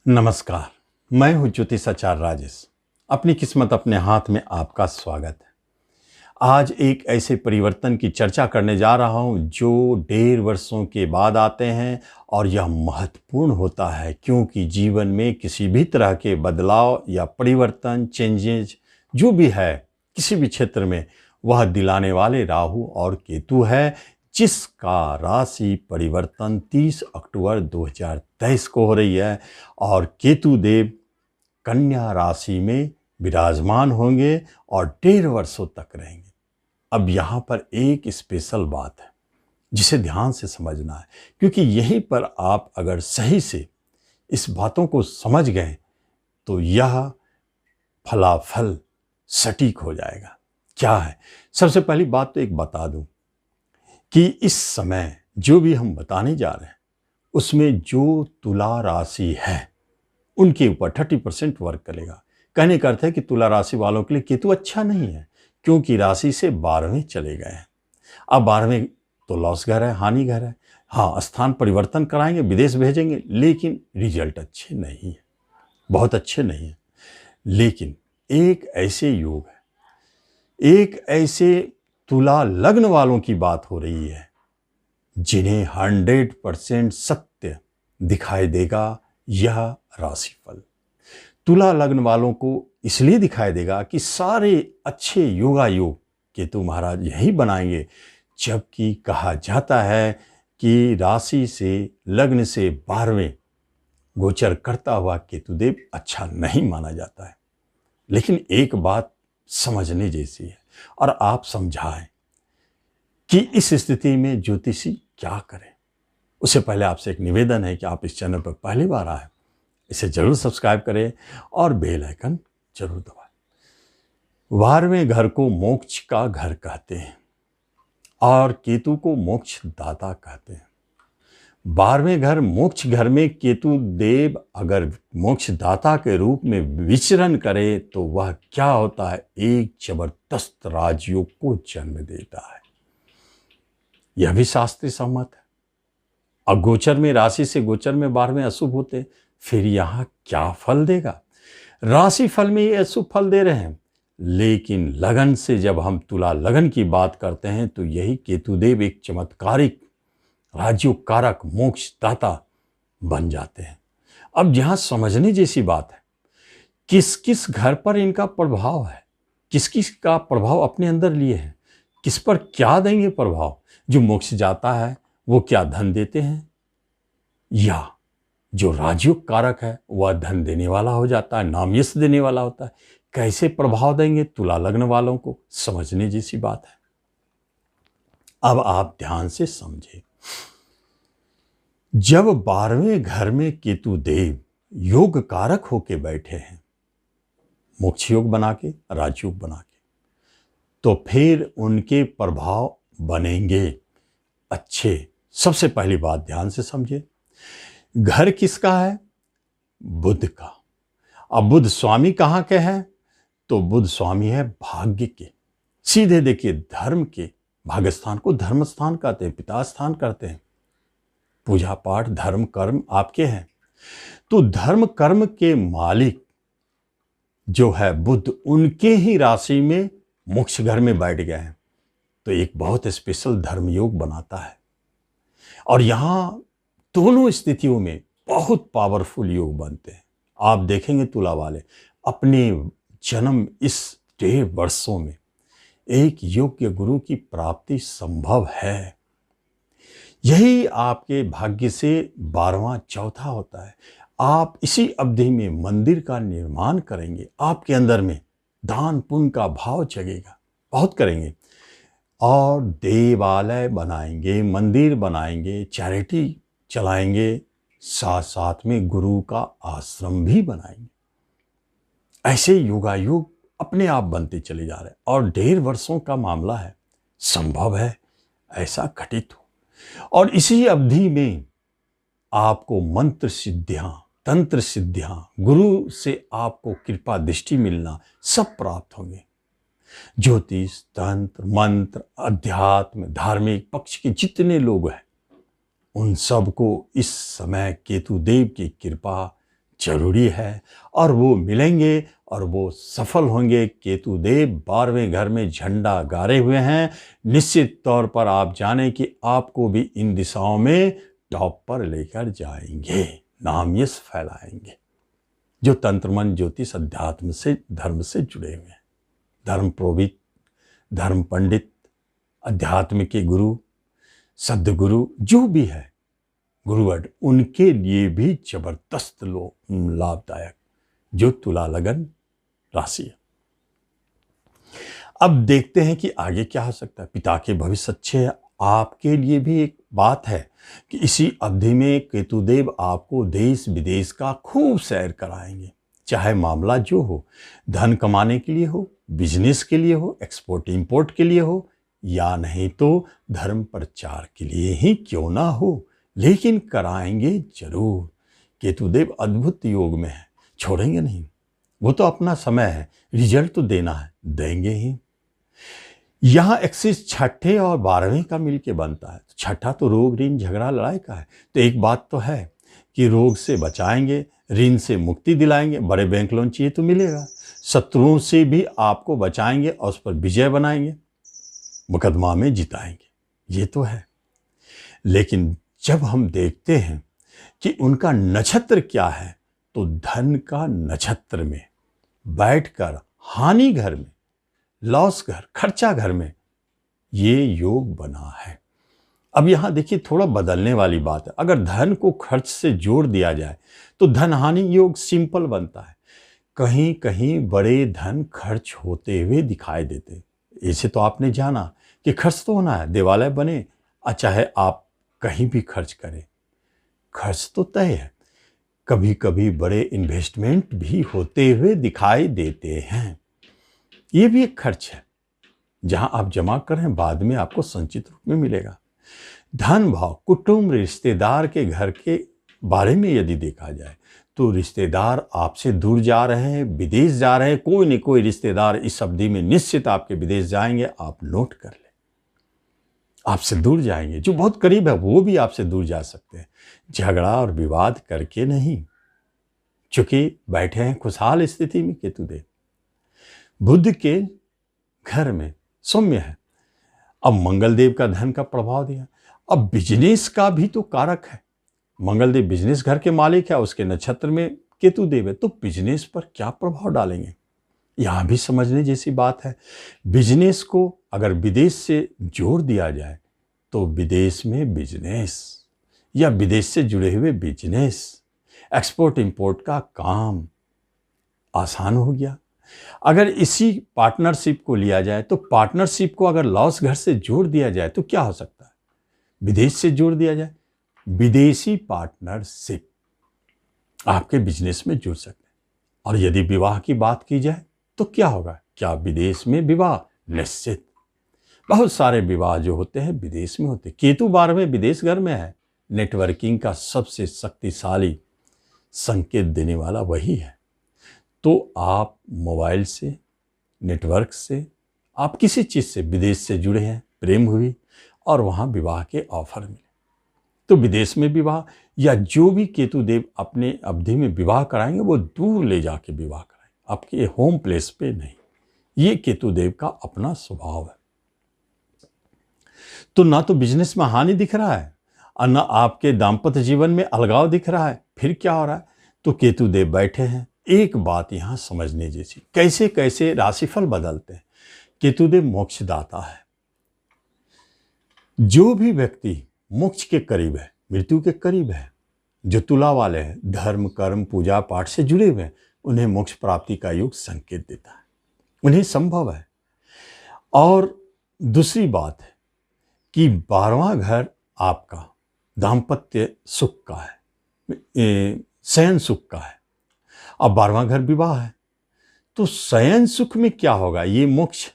नमस्कार। मैं हूं ज्योतिषाचार्य राजेश। अपनी किस्मत अपने हाथ में आपका स्वागत है। आज एक ऐसे परिवर्तन की चर्चा करने जा रहा हूं जो 1.5 वर्षों के बाद आते हैं और यह महत्वपूर्ण होता है क्योंकि जीवन में किसी भी तरह के बदलाव या परिवर्तन चेंजेज जो भी है किसी भी क्षेत्र में वह दिलाने वाले राहु और केतु है, जिसका राशि परिवर्तन 30 अक्टूबर 2023 को हो रही है और केतु देव कन्या राशि में विराजमान होंगे और 1.5 वर्षों तक रहेंगे। अब यहाँ पर एक स्पेशल बात है जिसे ध्यान से समझना है, क्योंकि यहीं पर आप अगर सही से इस बातों को समझ गए तो यह फलाफल सटीक हो जाएगा। क्या है? सबसे पहली बात तो एक बता दूं कि इस समय जो भी हम बताने जा रहे हैं उसमें जो तुला राशि है उनके ऊपर 30% वर्क करेगा। कहने का अर्थ है कि तुला राशि वालों के लिए केतु अच्छा नहीं है क्योंकि राशि से 12वें चले गए हैं। अब 12वें तो लॉस घर है, हानि घर है। हाँ, स्थान परिवर्तन कराएंगे, विदेश भेजेंगे, लेकिन रिजल्ट अच्छे नहीं है, बहुत अच्छे नहीं है। लेकिन एक ऐसे योग है, एक ऐसे तुला लग्न वालों की बात हो रही है जिन्हें 100% सत्य दिखाई देगा यह राशिफल। तुला लग्न वालों को इसलिए दिखाई देगा कि सारे अच्छे योगा योग केतु महाराज यही बनाएंगे, जबकि कहा जाता है कि राशि से लग्न से 12वें गोचर करता हुआ केतुदेव अच्छा नहीं माना जाता है। लेकिन एक बात समझने जैसी है और आप समझाएं कि इस स्थिति में ज्योतिषी क्या करें। उससे पहले आपसे एक निवेदन है कि आप इस चैनल पर पहली बार आए, इसे जरूर सब्सक्राइब करें और बेल आइकन जरूर दबाएं। 12वें घर को मोक्ष का घर कहते हैं और केतु को मोक्ष दाता कहते हैं। 12वें घर मोक्ष घर में केतु देव अगर मोक्ष दाता के रूप में विचरण करे तो वह क्या होता है, एक जबरदस्त राजयोग को जन्म देता है। यह भी शास्त्रीय सम्मत है। अब गोचर में, राशि से गोचर में 12वें अशुभ होते, फिर यहां क्या फल देगा? राशि फल में ये अशुभ फल दे रहे हैं, लेकिन लगन से जब हम तुला लगन की बात करते हैं तो यही केतुदेव एक चमत्कारिक राजयोग कारक मोक्ष दाता बन जाते हैं। अब यहां समझने जैसी बात है, किस किस घर पर इनका प्रभाव है, किस किस का प्रभाव अपने अंदर लिए हैं, किस पर क्या देंगे प्रभाव। जो मोक्ष जाता है वो क्या धन देते हैं, या जो राजयोग कारक है वह धन देने वाला हो जाता है, नाम यश देने वाला होता है। कैसे प्रभाव देंगे तुला लग्न वालों को, समझने जैसी बात है। अब आप ध्यान से समझें, जब 12वें घर में केतु देव योग कारक होके बैठे हैं, मोक्ष योग बना के, राजयोग बना के, तो फिर उनके प्रभाव बनेंगे अच्छे। सबसे पहली बात ध्यान से समझे, घर किसका है? बुध का। अब बुध स्वामी कहां के हैं? तो बुध स्वामी है भाग्य के। सीधे देखिए, धर्म के भाग्यस्थान को धर्म स्थान कहते हैं, पिता स्थान करते हैं। पूजा पाठ धर्म कर्म आपके हैं, तो धर्म कर्म के मालिक जो है बुध, उनके ही राशि में मोक्ष घर में बैठ गए हैं, तो एक बहुत स्पेशल धर्म योग बनाता है। और यहां दोनों स्थितियों में बहुत पावरफुल योग बनते हैं। आप देखेंगे तुला वाले अपने जन्म इस 1.5 वर्षों में एक योग्य गुरु की प्राप्ति संभव है। यही आपके भाग्य से 12वां चौथा होता है। आप इसी अवधि में मंदिर का निर्माण करेंगे, आपके अंदर में दान पुण्य का भाव जगेगा, बहुत करेंगे, और देवालय बनाएंगे, मंदिर बनाएंगे, चैरिटी चलाएंगे, साथ साथ में गुरु का आश्रम भी बनाएंगे। ऐसे योगायोग अपने आप बनते चले जा रहे हैं और 1.5 वर्षों का मामला है, संभव है ऐसा घटित हो। और इसी अवधि में आपको मंत्र सिद्धियां, तंत्र सिद्धियां, गुरु से आपको कृपा दृष्टि मिलना सब प्राप्त होंगे। ज्योतिष, तंत्र, मंत्र, अध्यात्म, धार्मिक पक्ष के जितने लोग हैं उन सबको इस समय केतुदेव की कृपा जरूरी है और वो मिलेंगे और वो सफल होंगे। केतु देव 12वें घर में झंडा गाड़े हुए हैं। निश्चित तौर पर आप जानें कि आपको भी इन दिशाओं में टॉप पर लेकर जाएंगे, नाम यश फैलाएंगे। जो तंत्र मन ज्योतिष अध्यात्म से धर्म से जुड़े हुए हैं, धर्म प्रोहित, धर्म पंडित, अध्यात्म के गुरु, सद्गुरु जो भी है गुरुवर्ग, उनके लिए भी जबरदस्त लाभदायक जो तुला लगन राशि है। अब देखते हैं कि आगे क्या हो सकता है। पिता के भविष्य अच्छे है। आपके लिए भी एक बात है कि इसी अवधि में केतुदेव आपको देश विदेश का खूब सैर कराएंगे, चाहे मामला जो हो, धन कमाने के लिए हो, बिजनेस के लिए हो, एक्सपोर्ट इंपोर्ट के लिए हो, या नहीं तो धर्म प्रचार के लिए ही क्यों ना हो, लेकिन कराएंगे जरूर। केतुदेव अद्भुत योग में है, छोड़ेंगे नहीं। वो तो अपना समय है, रिजल्ट तो देना है, देंगे ही। यहां एक्सिस छठे और 12वें का मिलके बनता है। तो छठा तो रोग ऋण झगड़ा लड़ाई का है। तो एक बात तो है कि रोग से बचाएंगे, ऋण से मुक्ति दिलाएंगे, बड़े बैंक लोन चाहिए तो मिलेगा, शत्रुओं से भी आपको बचाएंगे और उस पर विजय बनाएंगे, मुकदमा में जिताएंगे, ये तो है। लेकिन जब हम देखते हैं कि उनका नक्षत्र क्या है, तो धन का नक्षत्र में बैठकर हानि घर में, लॉस घर, खर्चा घर में ये योग बना है। अब यहां देखिए थोड़ा बदलने वाली बात है। अगर धन को खर्च से जोड़ दिया जाए तो धन हानि योग सिंपल बनता है। कहीं कहीं बड़े धन खर्च होते हुए दिखाई देते। ऐसे तो आपने जाना कि खर्च तो होना है, देवालय बने, चाहे आप कहीं भी खर्च करें, खर्च तो तय है। कभी कभी बड़े इन्वेस्टमेंट भी होते हुए दिखाई देते हैं। ये भी एक खर्च है, जहां आप जमा करें बाद में आपको संचित रूप में मिलेगा। धन भाव, कुटुंब, रिश्तेदार के घर के बारे में यदि देखा जाए तो रिश्तेदार आपसे दूर जा रहे हैं, विदेश जा रहे हैं। कोई न कोई रिश्तेदार इस अवधि में निश्चित आपके विदेश जाएंगे, आप नोट कर लें। आपसे दूर जाएंगे, जो बहुत करीब है वो भी आपसे दूर जा सकते हैं, झगड़ा और विवाद करके नहीं, चूंकि बैठे हैं खुशहाल स्थिति में केतुदेव। बुध के घर में सौम्य है। अब मंगलदेव का धन का प्रभाव दिया। अब बिजनेस का भी तो कारक है, मंगलदेव बिजनेस घर के मालिक है, उसके नक्षत्र में केतुदेव है, तो बिजनेस पर क्या प्रभाव डालेंगे, यहां भी समझने जैसी बात है। बिजनेस को अगर विदेश से जोड़ दिया जाए तो विदेश में बिजनेस या विदेश से जुड़े हुए बिजनेस, एक्सपोर्ट इंपोर्ट का काम आसान हो गया। अगर इसी पार्टनरशिप को लिया जाए तो पार्टनरशिप को अगर लॉस घर से जोड़ दिया जाए तो क्या हो सकता है, विदेश से जोड़ दिया जाए, विदेशी पार्टनरशिप आपके बिजनेस में जुड़ सकते हैं। और यदि विवाह की बात की जाए तो क्या होगा, क्या विदेश में विवाह, निश्चित बहुत सारे विवाह जो होते हैं विदेश में होते हैं। केतु 12वें विदेश घर में है। नेटवर्किंग का सबसे शक्तिशाली संकेत देने वाला वही है। तो आप मोबाइल से, नेटवर्क से, आप किसी चीज से विदेश से जुड़े हैं, प्रेम हुई और वहां विवाह के ऑफर मिले, तो विदेश में विवाह, या जो भी केतुदेव अपने अवधि में विवाह कराएंगे वो दूर ले जाके विवाह कराएंगे, आपके होम प्लेस पे नहीं। ये केतुदेव का अपना स्वभाव है। तो ना तो बिजनेस में हानि दिख रहा है और ना आपके दाम्पत्य जीवन में अलगाव दिख रहा है। फिर क्या हो रहा है, तो केतुदेव बैठे हैं। एक बात यहां समझने जैसी, कैसे कैसे राशिफल बदलते हैं। केतुदेव मोक्षदाता है। जो भी व्यक्ति मोक्ष के करीब है, मृत्यु के करीब है, जो तुला वाले हैं, धर्म कर्म पूजा पाठ से जुड़े हुए हैं, उन्हें मोक्ष प्राप्ति का योग संकेत देता है, उन्हें संभव है। और दूसरी बात है कि 12वां घर आपका दाम्पत्य सुख का है, शयन सुख का है। अब 12वां घर विवाह है, तो शयन सुख में क्या होगा, ये मोक्ष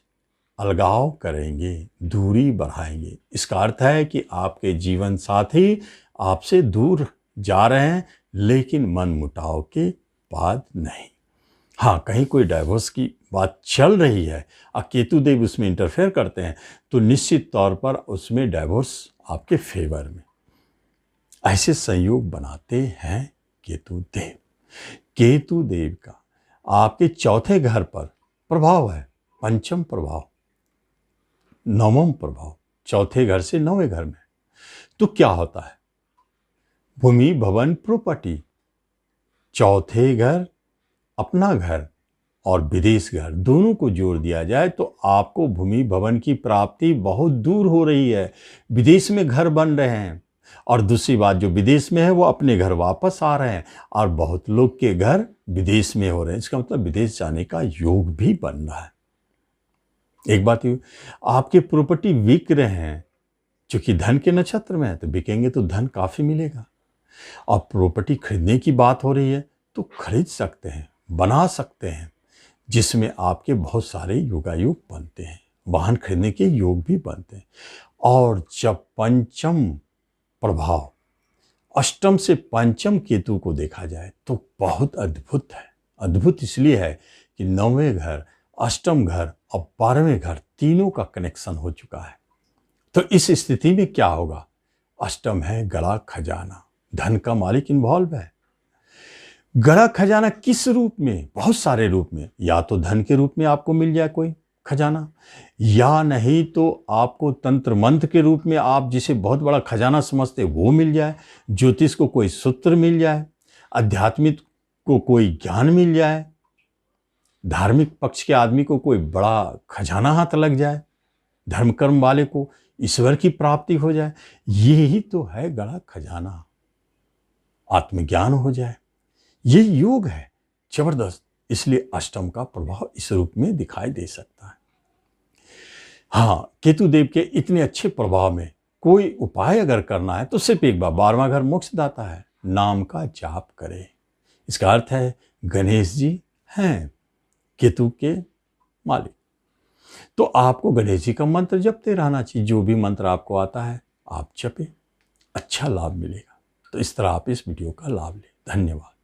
अलगाव करेंगे, दूरी बढ़ाएंगे। इसका अर्थ है कि आपके जीवन साथी आपसे दूर जा रहे हैं, लेकिन मन मुटाव के बाद नहीं। हाँ, कहीं कोई डाइवोर्स की बात चल रही है और केतुदेव उसमें इंटरफेयर करते हैं, तो निश्चित तौर पर उसमें डाइवोर्स आपके फेवर में। ऐसे संयोग बनाते हैं केतुदेव। केतु देव का आपके चौथे घर पर प्रभाव है, पंचम प्रभाव, नवम प्रभाव, चौथे घर से नौवें घर में। तो क्या होता है, भूमि भवन प्रॉपर्टी, चौथे घर, अपना घर और विदेश घर दोनों को जोड़ दिया जाए तो आपको भूमि भवन की प्राप्ति बहुत दूर हो रही है, विदेश में घर बन रहे हैं। और दूसरी बात, जो विदेश में है वो अपने घर वापस आ रहे हैं और बहुत लोग के घर विदेश में हो रहे हैं। इसका मतलब विदेश जाने का योग भी बन रहा है। एक बात ये, आपके प्रॉपर्टी बिक रहे हैं, क्योंकि धन के नक्षत्र में है तो बिकेंगे तो धन काफी मिलेगा। और प्रॉपर्टी खरीदने की बात हो रही है तो खरीद सकते हैं, बना सकते हैं, जिसमें आपके बहुत सारे योगायोग बनते हैं, वाहन खरीदने के योग भी बनते हैं। और जब पंचम प्रभाव अष्टम से पंचम केतु को देखा जाए तो बहुत अद्भुत है। अद्भुत इसलिए है कि नौवें घर, अष्टम घर और 12वें घर तीनों का कनेक्शन हो चुका है। तो इस स्थिति में क्या होगा, अष्टम है गड़ा खजाना, धन का मालिक इन्वॉल्व है। गड़ा खजाना किस रूप में, बहुत सारे रूप में, या तो धन के रूप में आपको मिल जाए कोई खजाना, या नहीं तो आपको तंत्र मंत्र के रूप में आप जिसे बहुत बड़ा खजाना समझते वो मिल जाए, ज्योतिष को कोई सूत्र मिल जाए, आध्यात्मिक को कोई ज्ञान मिल जाए, धार्मिक पक्ष के आदमी को कोई बड़ा खजाना हाथ लग जाए, धर्म कर्म वाले को ईश्वर की प्राप्ति हो जाए। यही तो है गड़ा खजाना, आत्मज्ञान हो जाए, ये योग है जबरदस्त। इसलिए अष्टम का प्रभाव इस रूप में दिखाई दे सकता है। हाँ, केतु देव के इतने अच्छे प्रभाव में कोई उपाय अगर करना है तो सिर्फ एक बार, 12वां घर मोक्षदाता है, नाम का जाप करे। इसका अर्थ है गणेश जी हैं केतु के मालिक, तो आपको गणेश जी का मंत्र जपते रहना चाहिए। जो भी मंत्र आपको आता है आप जपे, अच्छा लाभ मिलेगा। तो इस तरह आप इस वीडियो का लाभ लें। धन्यवाद।